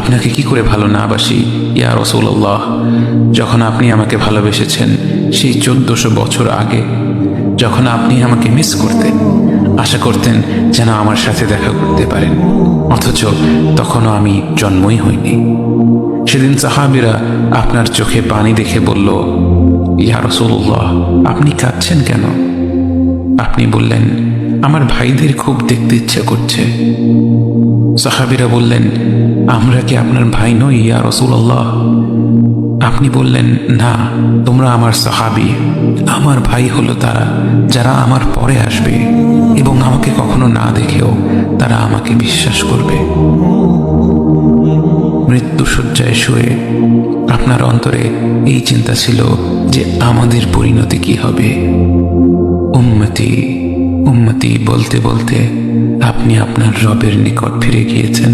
আপনাকে কি করে ভালো না বাসি ইয়া রাসূলুল্লাহ। যখন আপনি আমাকে ভালোবেসেছেন সেই 1400 বছর আগে, যখন আপনি আমাকে মিস করতেন, আশা করতেন যেন আমার সাথে দেখা করতে পারেন, অথচ তখনও আমি জন্মই হইনি। সেদিন সাহাবীরা আপনার চোখে পানি দেখে বলল, ইয়া রাসূলুল্লাহ, আপনি কাঁদছেন কেন? আপনি বললেন, আমার ভাইদের খুব দেখতে ইচ্ছে করছে। সাহাবীরা বললেন, আমরা কি আপনার ভাই নই ইয়া রাসূলুল্লাহ? আপনি বললেন, না, তোমরা আমার সাহাবী। আমার ভাই হলো তারা যারা আমার পরে আসবে এবং আমাকে কখনো না দেখেও তারা আমাকে বিশ্বাস করবে। মৃত্যু শয্যায় শুয়ে আপনার অন্তরে এই চিন্তা ছিল যে আমাদের পরিণতি কি হবে। উম্মতি উম্মতি বলতে বলতে আপনি আপনার রবের নিকট ফিরে গিয়েছেন।